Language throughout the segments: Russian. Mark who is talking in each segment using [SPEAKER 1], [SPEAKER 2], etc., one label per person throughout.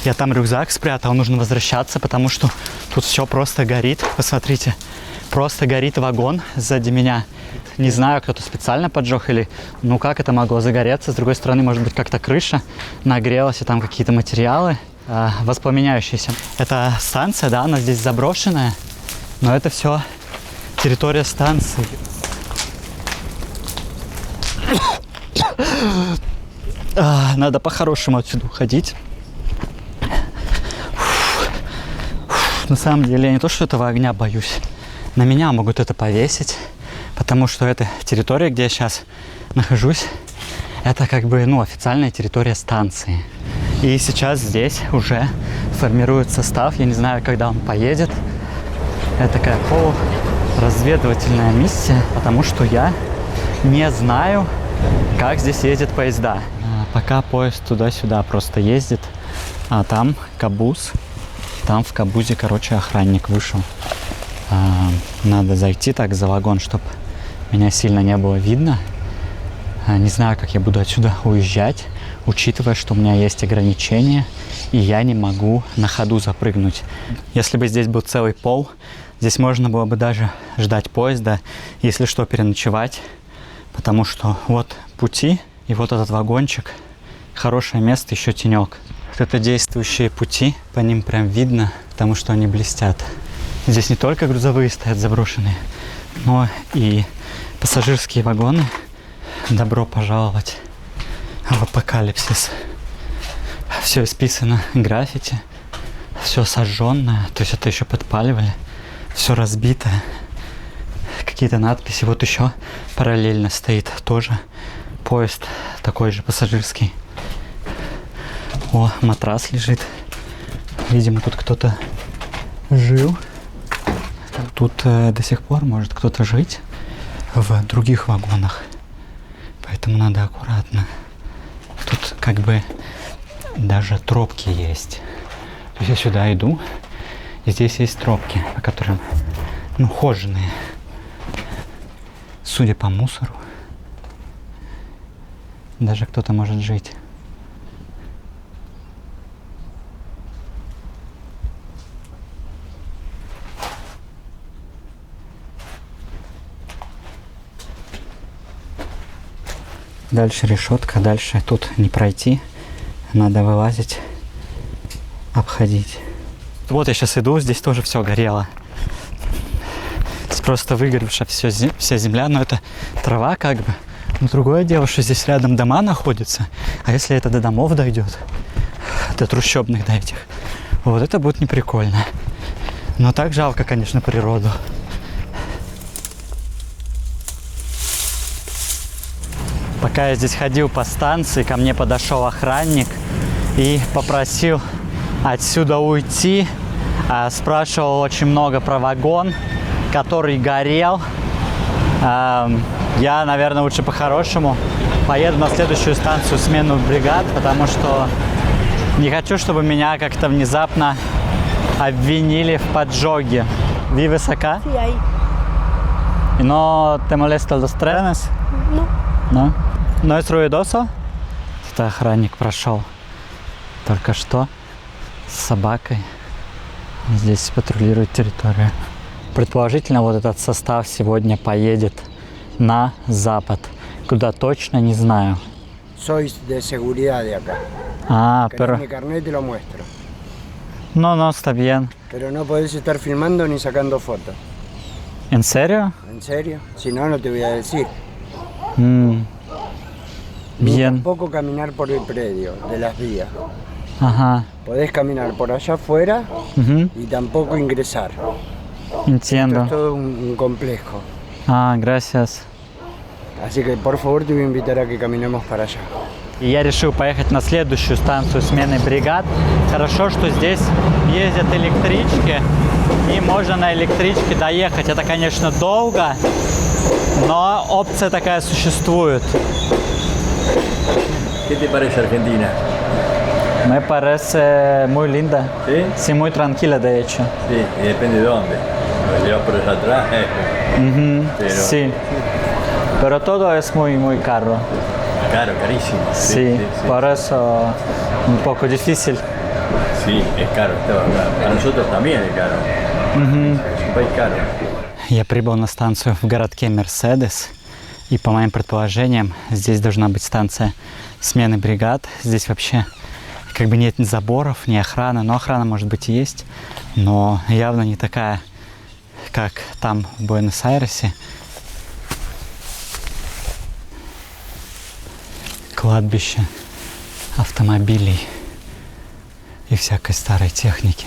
[SPEAKER 1] Я там рюкзак спрятал, нужно возвращаться, потому что тут все просто горит. Посмотрите, просто горит вагон сзади меня. Не знаю, кто-то специально поджег или, ну как это могло загореться. С другой стороны, может быть, как-то крыша нагрелась, и там какие-то материалы воспламеняющиеся. Это станция, да, она здесь заброшенная, но это все территория станции. Надо по-хорошему отсюда уходить. На самом деле я не то, что этого огня боюсь. На меня могут это повесить, потому что эта территория, где я сейчас нахожусь, это как бы, ну, официальная территория станции. И сейчас здесь уже формирует состав. Я не знаю, когда он поедет. Это такая полуразведывательная миссия, потому что я не знаю, как здесь ездят поезда. Пока поезд туда-сюда просто ездит, а там кабуз. Там в кабузе, короче, охранник вышел. Надо зайти так за вагон, чтобы меня сильно не было видно. Не знаю, как я буду отсюда уезжать, учитывая, что у меня есть ограничения, и я не могу на ходу запрыгнуть. Если бы здесь был целый пол, здесь можно было бы даже ждать поезда, если что, переночевать. Потому что вот пути и вот этот вагончик. Хорошее место, еще тенек. Вот это действующие пути, по ним прям видно, потому что они блестят. Здесь не только грузовые стоят заброшенные, но и пассажирские вагоны. Добро пожаловать в апокалипсис. Все исписано граффити, все сожженное, то есть это еще подпаливали, все разбито. Какие-то надписи. Вот еще параллельно стоит тоже поезд такой же пассажирский. О, матрас лежит. Видимо, тут кто-то жил. Тут до сих пор может кто-то жить в других вагонах. Поэтому надо аккуратно. Тут как бы даже тропки есть. То есть я сюда иду, и здесь есть тропки, по которым, ну, хоженые. Судя по мусору, даже кто-то может жить. Дальше решетка, дальше тут не пройти, надо вылазить, обходить. Вот я сейчас иду, здесь тоже все горело. Здесь просто выгоревшая вся земля, но это трава как бы. Но другое дело, что здесь рядом дома находятся, а если это до домов дойдет, до трущобных, до этих, вот это будет неприкольно. Но так жалко, конечно, природу. Пока я здесь ходил по станции, ко мне подошел охранник и попросил отсюда уйти. Спрашивал очень много про вагон, который горел. Я, наверное, лучше по-хорошему поеду на следующую станцию смену бригад, потому что не хочу, чтобы меня как-то внезапно обвинили в поджоге. ¿Vives acá?
[SPEAKER 2] Sí, ahí.
[SPEAKER 1] ¿Y no te molestan los trenes?
[SPEAKER 2] No.
[SPEAKER 1] ¿No? ¿No es ruidoso? Это охранник прошел только что с собакой. Здесь патрулирует территорию. Предположительно, вот этот состав сегодня поедет на запад. Куда точно, не знаю.
[SPEAKER 3] Soy de seguridad de acá.
[SPEAKER 1] Pero...
[SPEAKER 3] Mi carnet te lo muestro.
[SPEAKER 1] No, está bien.
[SPEAKER 3] Pero no podés estar filmando ni sacando fotos.
[SPEAKER 1] ¿En serio?
[SPEAKER 3] ¿En serio? Si no, no te voy a decir. Ni
[SPEAKER 1] Bien.
[SPEAKER 3] tampoco caminar por el predio de las vías.
[SPEAKER 1] Ага.
[SPEAKER 3] Podés caminar por allá afuera y tampoco ingresar. Esto
[SPEAKER 1] Entiendo.
[SPEAKER 3] es todo un complejo.
[SPEAKER 1] Gracias.
[SPEAKER 3] Así que por favor te voy a invitar a que caminemos para allá.
[SPEAKER 1] И я решил поехать на следующую станцию смены бригад. Хорошо, что здесь ездят электрички, и можно на электричке доехать. Это, конечно, долго, но опция такая существует.
[SPEAKER 4] ¿Qué te parece Argentina?
[SPEAKER 1] Me parece muy linda.
[SPEAKER 4] ¿Sí?
[SPEAKER 1] Sí, muy tranquila, de hecho.
[SPEAKER 4] Sí, y depende de dónde. Si vas por allá atrás, pero
[SPEAKER 1] Sí. Pero todo es muy caro.
[SPEAKER 4] caro, carísimo.
[SPEAKER 1] Sí, por eso un poco difícil.
[SPEAKER 4] Sí, es caro. Para nosotros también es caro. Es un país caro.
[SPEAKER 1] Я прибыл на станцию в городке Мерседес. И по моим предположениям, здесь должна быть станция смены бригад. Здесь вообще как бы нет ни заборов, ни охраны. Но охрана, может быть, и есть. Но явно не такая, как там, в Буэнос-Айресе. Кладбище автомобилей и всякой старой техники.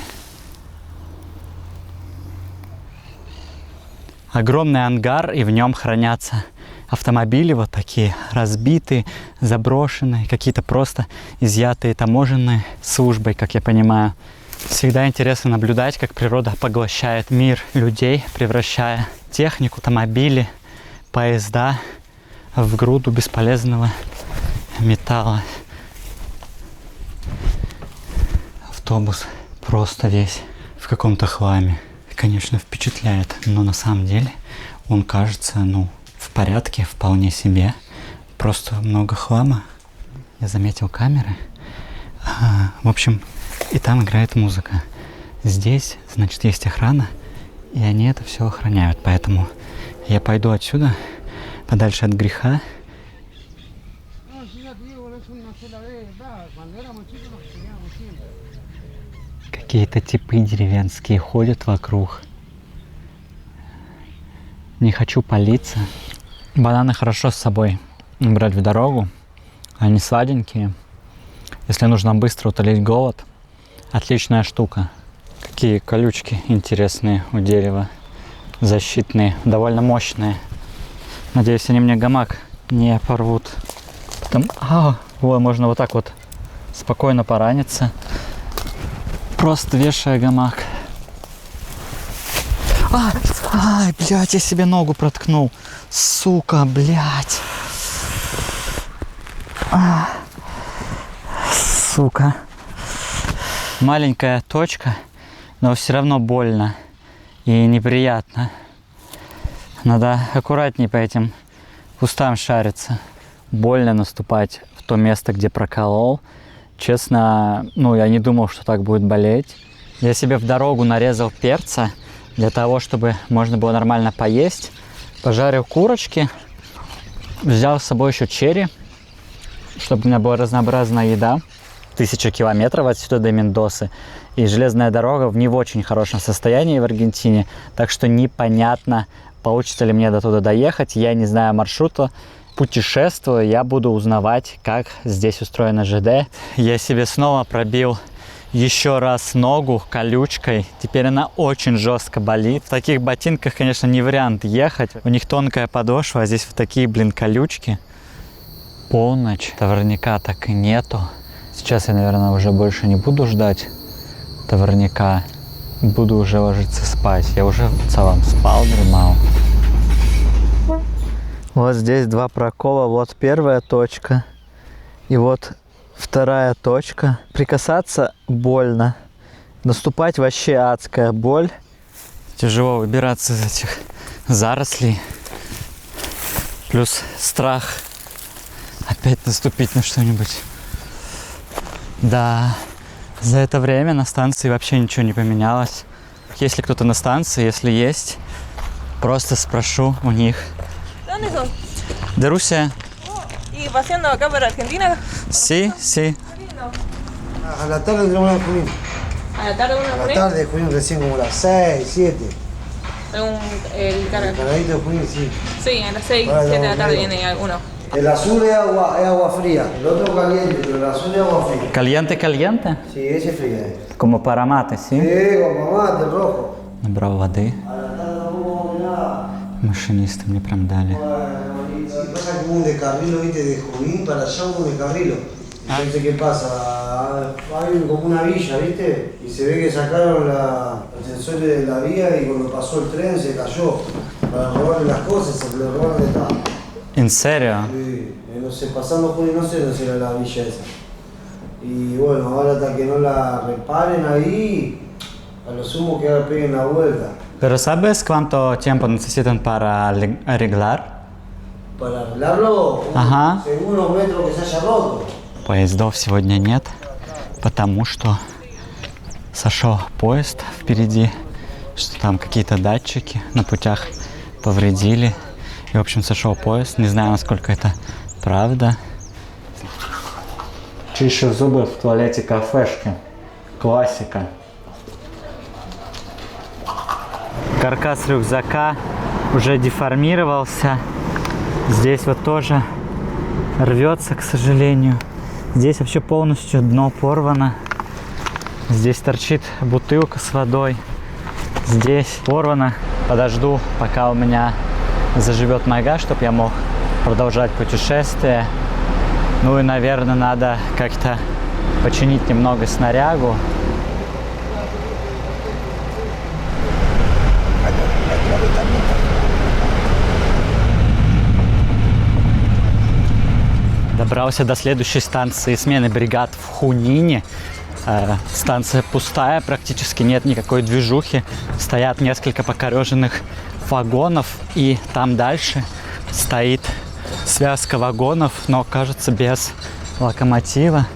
[SPEAKER 1] Огромный ангар, и в нем хранятся автомобили вот такие разбитые, заброшенные, какие-то просто изъятые таможенной службой, как я понимаю. Всегда интересно наблюдать, как природа поглощает мир людей, превращая технику, автомобили, поезда в груду бесполезного металла. Автобус просто весь в каком-то хламе. Конечно, впечатляет, но на самом деле он кажется, в порядке, вполне себе. Просто много хлама. Я заметил камеры. В общем, и там играет музыка. Здесь, значит, есть охрана, и они это все охраняют. Поэтому я пойду отсюда, подальше от греха. Какие-то типы деревенские ходят вокруг. Не хочу палиться. Бананы хорошо с собой брать в дорогу. Они сладенькие. Если нужно быстро утолить голод, отличная штука. Какие колючки интересные у дерева. Защитные, довольно мощные. Надеюсь, они мне гамак не порвут. Можно вот так вот спокойно пораниться. Просто вешая гамак. Блядь, я себе ногу проткнул. Сука, блядь. Сука. Маленькая точка, но все равно больно и неприятно. Надо аккуратнее по этим кустам шариться. Больно наступать в то место, где проколол. Честно, я не думал, что так будет болеть. Я себе в дорогу нарезал перца для того, чтобы можно было нормально поесть. Пожарил курочки. Взял с собой еще черри, чтобы у меня была разнообразная еда. 1000 километров отсюда до Мендосы. И железная дорога в не в очень хорошем состоянии в Аргентине. Так что непонятно, получится ли мне до туда доехать. Я не знаю маршрута. Путешествую, я буду узнавать, как здесь устроено ЖД. Я себе снова пробил еще раз ногу колючкой. Теперь она очень жестко болит. В таких ботинках, конечно, не вариант ехать. У них тонкая подошва, а здесь вот такие, колючки. Полночь. Товарняка так и нету. Сейчас я, наверное, уже больше не буду ждать товарняка. Буду уже ложиться спать. Я уже в целом спал, дремал. Вот здесь два прокола. Вот первая точка. И вот вторая точка. Прикасаться больно. Наступать вообще адская боль. Тяжело выбираться из этих зарослей. Плюс страх опять наступить на что-нибудь. Да, за это время на станции вообще ничего не поменялось. Если кто-то на станции, если есть, просто спрошу у них.
[SPEAKER 2] ¿Dónde son?
[SPEAKER 1] De Rusia.
[SPEAKER 2] ¿Y paseando acá para Argentina?
[SPEAKER 1] Sí, sí.
[SPEAKER 5] A la tarde tenemos una de Junín.
[SPEAKER 2] ¿A la tarde
[SPEAKER 5] A
[SPEAKER 2] una
[SPEAKER 5] la
[SPEAKER 2] Junín?
[SPEAKER 5] tarde de Junín recién como las 6, 7.
[SPEAKER 2] Según el
[SPEAKER 5] El
[SPEAKER 2] cargador.
[SPEAKER 5] cargadito de Junín, sí.
[SPEAKER 2] Sí, a las 6,
[SPEAKER 5] Vale,
[SPEAKER 2] 7 de la tarde
[SPEAKER 5] vamos,
[SPEAKER 2] viene alguno.
[SPEAKER 5] El azul es agua fría, el otro caliente, pero el azul es agua fría.
[SPEAKER 1] Caliente, caliente?
[SPEAKER 5] Sí, ese es fría.
[SPEAKER 1] Como para mate,
[SPEAKER 5] Sí,
[SPEAKER 1] sí?
[SPEAKER 5] con mamá, el rojo.
[SPEAKER 1] Набрал воды.
[SPEAKER 5] A la tarde no como nada.
[SPEAKER 1] Машинисты мне прям дали.
[SPEAKER 5] Si pasa que hubo un descarrilo, viste, de Junín para allá hubo un descarrilo. Entonces, ¿qué pasa? Hay como una villa, viste, y se ve que sacaron los sensores de la vía y cuando pasó el tren se cayó. Para robarle las cosas, se le robaron de todo.
[SPEAKER 1] ¿En serio?
[SPEAKER 5] Sí, no sé, pasando Junín, no sé dónde será la villa esa. Y bueno, ahora hasta que no la reparen ahí, a lo sumo que ahora peguen la vuelta.
[SPEAKER 1] Pero ¿sabes cuánto tiempo necesitan para arreglar?
[SPEAKER 5] Para arreglarlo,
[SPEAKER 1] Ajá.
[SPEAKER 5] según los metros que se haya roto.
[SPEAKER 1] Поездов сегодня нет, потому что сошел поезд впереди, что там какие-то датчики на путях повредили. И, в общем, сошел поезд. Не знаю, насколько это правда. Чищу зубы в туалете кафешки. Классика. Каркас рюкзака уже деформировался. Здесь вот тоже рвется, к сожалению. Здесь вообще полностью дно порвано. Здесь торчит бутылка с водой. Здесь порвано. Подожду, пока у меня заживет нога, чтобы я мог продолжать путешествие. Ну и, наверное, надо как-то починить немного снарягу. Добрался до следующей станции смены бригад в Хунине. Станция пустая, практически нет никакой движухи. Стоят несколько покореженных вагонов, и там дальше стоит связка вагонов, но, кажется, без локомотива.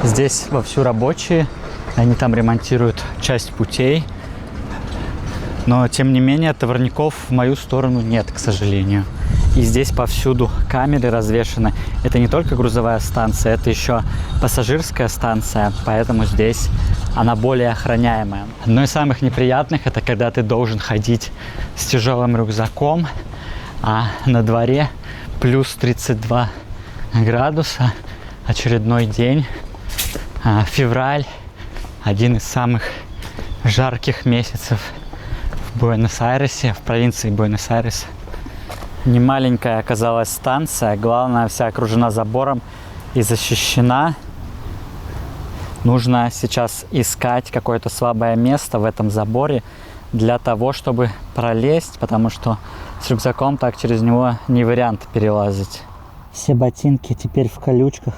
[SPEAKER 1] Здесь вовсю рабочие, они там ремонтируют часть путей. Но, тем не менее, товарников в мою сторону нет, к сожалению. И здесь повсюду камеры развешаны. Это не только грузовая станция, это еще пассажирская станция, поэтому здесь она более охраняемая. Одно из самых неприятных — это когда ты должен ходить с тяжелым рюкзаком, а на дворе плюс 32 градуса, очередной день, февраль, один из самых жарких месяцев в Буэнос-Айресе, в провинции Буэнос-Айрес. Немаленькая оказалась станция, главное, вся окружена забором и защищена. Нужно сейчас искать какое-то слабое место в этом заборе для того, чтобы пролезть, потому что с рюкзаком так через него не вариант перелазить. Все ботинки теперь в колючках.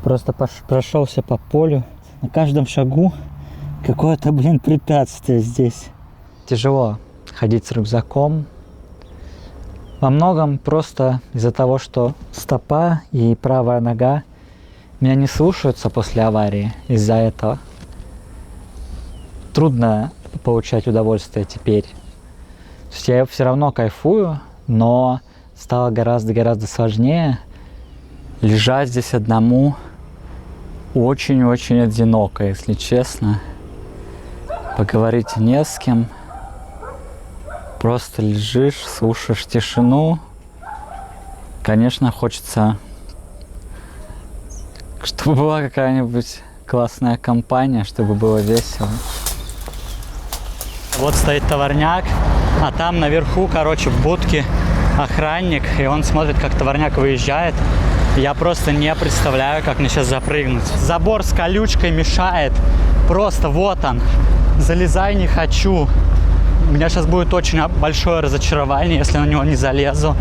[SPEAKER 1] Просто прошелся по полю. На каждом шагу какое-то, препятствие здесь. Тяжело ходить с рюкзаком. Во многом просто из-за того, что стопа и правая нога меня не слушаются после аварии. Из-за этого трудно получать удовольствие теперь. То есть я все равно кайфую, но стало гораздо сложнее. Лежать здесь одному очень-очень одиноко, если честно. Поговорить не с кем. Просто лежишь, слушаешь тишину. Конечно, хочется, чтобы была какая-нибудь классная компания, чтобы было весело. Вот стоит товарняк, а там наверху, в будке охранник, и он смотрит, как товарняк выезжает. Я просто не представляю, как мне сейчас запрыгнуть. Забор с колючкой мешает. Просто вот он. Залезай не хочу. У меня сейчас будет очень большое разочарование, если на него не залезу.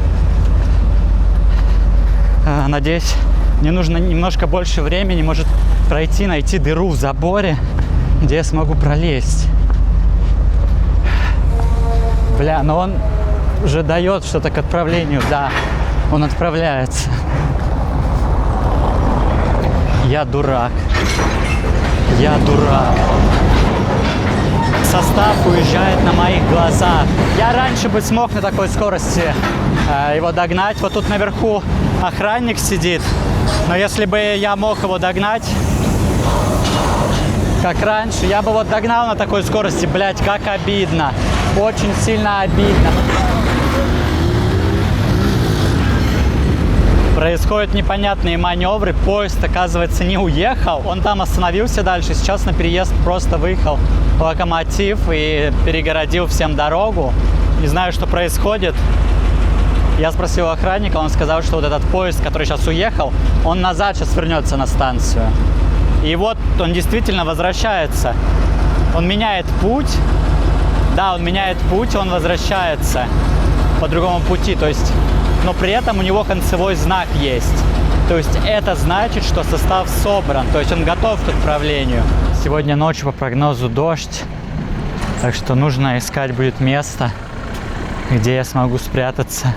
[SPEAKER 1] Надеюсь, мне нужно немножко больше времени, может найти дыру в заборе, где я смогу пролезть. Но он уже дает что-то к отправлению, да, он отправляется. Я дурак. Состав уезжает на моих глазах. Я раньше бы смог на такой скорости его догнать. Вот тут наверху охранник сидит. Но если бы я мог его догнать, как раньше, я бы догнал на такой скорости. Как обидно. Очень сильно обидно. Происходят непонятные маневры. Поезд, оказывается, не уехал. Он там остановился дальше. Сейчас на переезд просто выехал локомотив и перегородил всем дорогу. Не знаю, что происходит. Я спросил охранника, он сказал, что этот поезд, который сейчас уехал, он назад сейчас вернется на станцию. И вот он действительно возвращается. Он меняет путь. Да, он меняет путь, он возвращается по другому пути. То есть, но при этом у него концевой знак есть. То есть это значит, что состав собран. То есть он готов к отправлению. Сегодня ночью по прогнозу дождь. Так что нужно искать будет место, где я смогу спрятаться.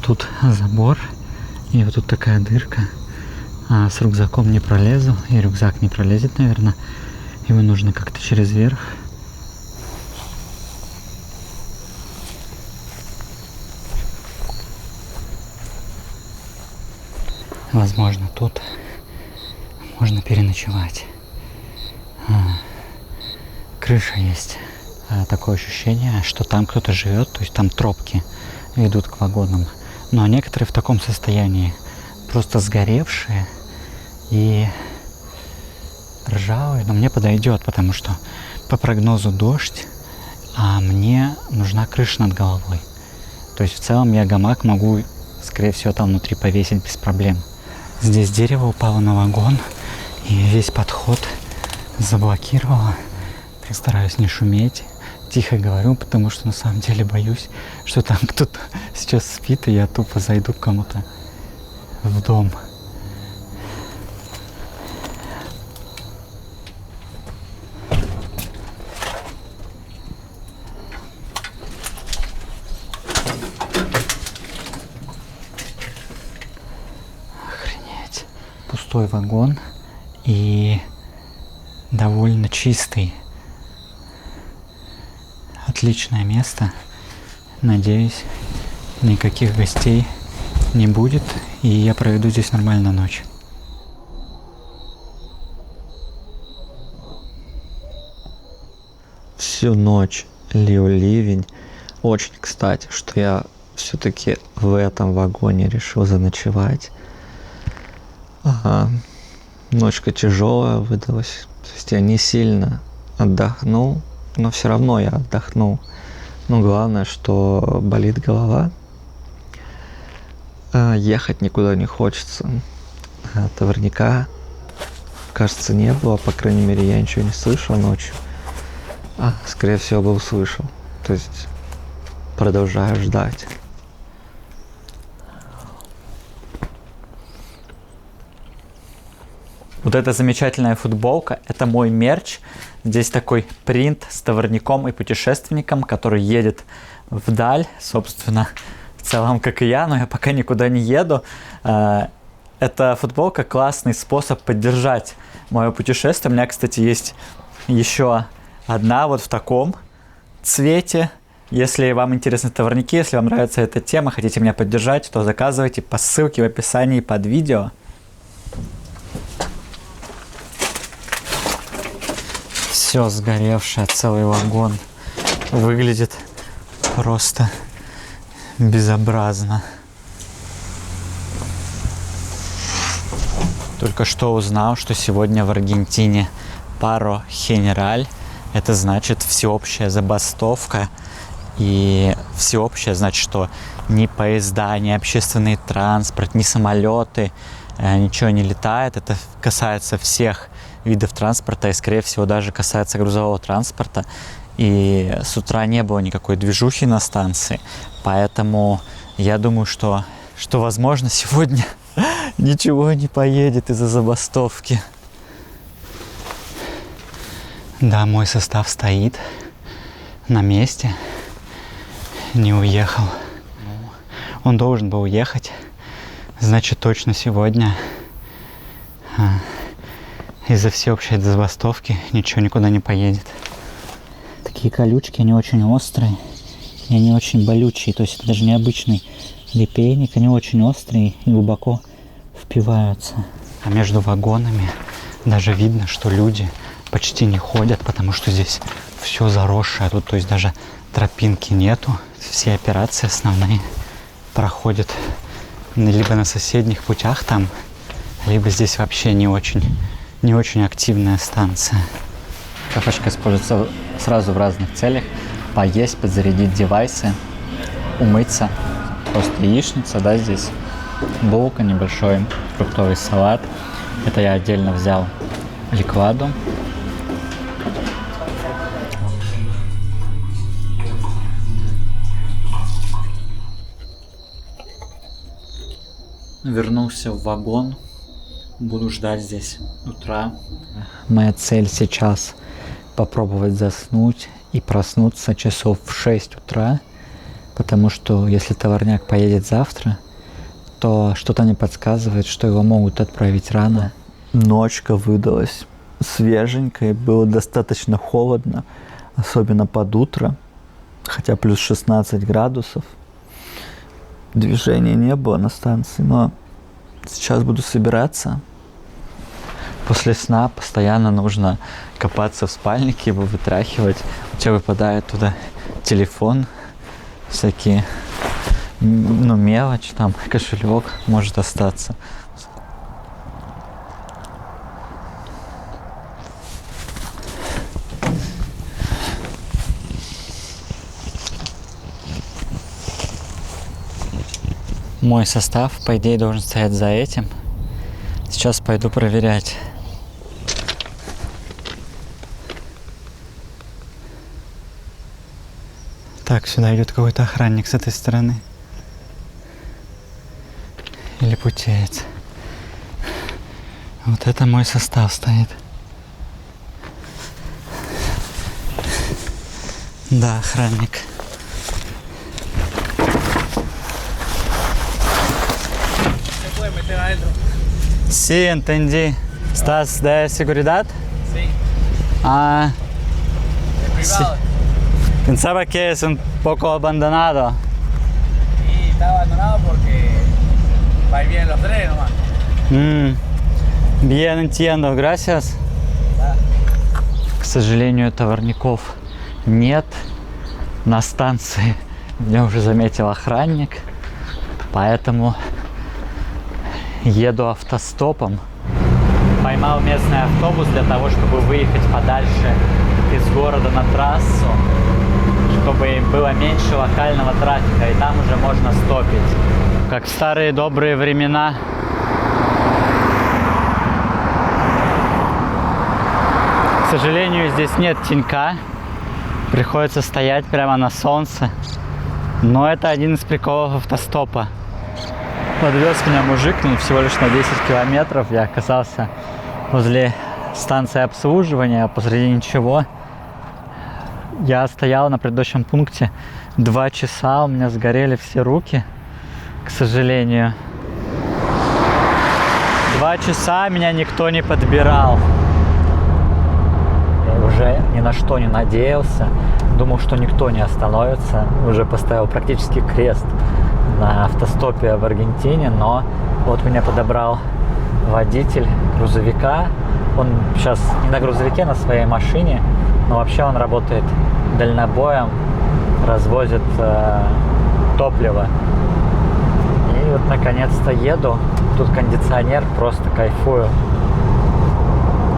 [SPEAKER 1] Тут забор. И вот тут такая дырка. С рюкзаком не пролезу. И рюкзак не пролезет, наверное. Его нужно как-то через верх. Возможно, тут можно переночевать. Крыша есть. Такое ощущение, что там кто-то живет, то есть там тропки ведут к вагонам. Но некоторые в таком состоянии, просто сгоревшие и ржавые. Но мне подойдет, потому что по прогнозу дождь, а мне нужна крыша над головой. То есть в целом я гамак могу, скорее всего, там внутри повесить без проблем. Здесь дерево упало на вагон, и весь подход заблокировало. Я стараюсь не шуметь, тихо говорю, потому что на самом деле боюсь, что там кто-то сейчас спит, и я тупо зайду к кому-то в дом. Охренеть. Пустой вагон и довольно чистый. Отличное место. Надеюсь, никаких гостей не будет, и я проведу здесь нормально ночь.
[SPEAKER 6] Всю ночь лил ливень. Очень кстати, что я все-таки в этом вагоне решил заночевать. Ночка тяжелая выдалась. То есть я не сильно отдохнул, но все равно я отдохнул. Но главное, что болит голова. Ехать никуда не хочется. Товарняка, кажется, не было. По крайней мере, я ничего не слышал ночью. Скорее всего, бы услышал. То есть продолжаю ждать.
[SPEAKER 1] Вот эта замечательная футболка – это мой мерч. Здесь такой принт с товарником и путешественником, который едет вдаль, собственно, в целом, как и я, но я пока никуда не еду. Эта футболка – классный способ поддержать мое путешествие. У меня, кстати, есть еще одна вот в таком цвете. Если вам интересны товарники, если вам нравится эта тема, хотите меня поддержать, то заказывайте по ссылке в описании под видео. Все сгоревшее, целый вагон. Выглядит просто безобразно. Только что узнал, что сегодня в Аргентине Паро Хенераль. Это значит всеобщая забастовка. И всеобщее значит, что ни поезда, ни общественный транспорт, ни самолеты, ничего не летает. Это касается всех видов транспорта и, скорее всего, даже касается грузового транспорта. И с утра не было никакой движухи на станции, поэтому я думаю, что возможно, сегодня ничего не поедет из-за забастовки. Да, мой состав стоит на месте, не уехал. Он должен был уехать, значит, точно сегодня из-за всеобщей забастовки ничего никуда не поедет. Такие колючки, они очень острые и они очень болючие. То есть это даже необычный лепейник, они очень острые и глубоко впиваются. А между вагонами даже видно, что люди почти не ходят, потому что здесь все заросшее. Тут, то есть даже тропинки нету. Все операции основные проходят либо на соседних путях там, либо здесь вообще не очень активная станция. Кафешка используется сразу в разных целях. Поесть, подзарядить девайсы, умыться. Просто яичница, да, здесь. Булка, небольшой фруктовый салат. Это я отдельно взял ликваду. Вернулся в вагон. Буду ждать здесь утра. Моя цель сейчас попробовать заснуть и проснуться часов в 6 утра, потому что если товарняк поедет завтра, то что-то мне подсказывает, что его могут отправить рано.
[SPEAKER 6] Ночка выдалась свеженько и было достаточно холодно, особенно под утро, хотя плюс 16 градусов. Движения не было на станции, но сейчас буду собираться. После сна постоянно нужно копаться в спальнике, его вытряхивать. У тебя выпадает туда телефон, всякие, ну, мелочь, там, кошелек может остаться. Мой состав, по идее, должен стоять за этим. Сейчас пойду проверять. Так, сюда идет какой-то охранник с этой стороны. Или путеец. Вот это мой состав стоит. Да, охранник. Sí, entendí. ¿Estás de seguridad?
[SPEAKER 7] Sí,
[SPEAKER 6] Ah,
[SPEAKER 7] es privado.
[SPEAKER 6] pensaba que es un poco abandonado.
[SPEAKER 7] Y está abandonado porque va y vienen los trenes nomás.
[SPEAKER 6] Bien, entiendo, gracias.
[SPEAKER 7] Да.
[SPEAKER 6] К сожалению, товарников нет на станции. Меня уже заметил охранник, поэтому еду автостопом. Поймал местный автобус для того, чтобы выехать подальше из города на трассу, чтобы было меньше локального трафика, и там уже можно стопить. Как в старые добрые времена. К сожалению, здесь нет тенька. Приходится стоять прямо на солнце. Но это один из приколов автостопа. Подвез меня мужик, ну, всего лишь на 10 километров. Я оказался возле станции обслуживания, а посреди ничего. Я стоял на предыдущем пункте 2 часа, у меня сгорели все руки, к сожалению. 2 часа меня никто не подбирал. Я уже ни на что не надеялся. Думал, что никто не остановится. Уже поставил практически крест на автостопе в Аргентине, но вот меня подобрал водитель грузовика. Он сейчас не на грузовике, на своей машине, но вообще он работает дальнобоем, развозит топливо. И вот наконец-то еду. Тут кондиционер, просто кайфую.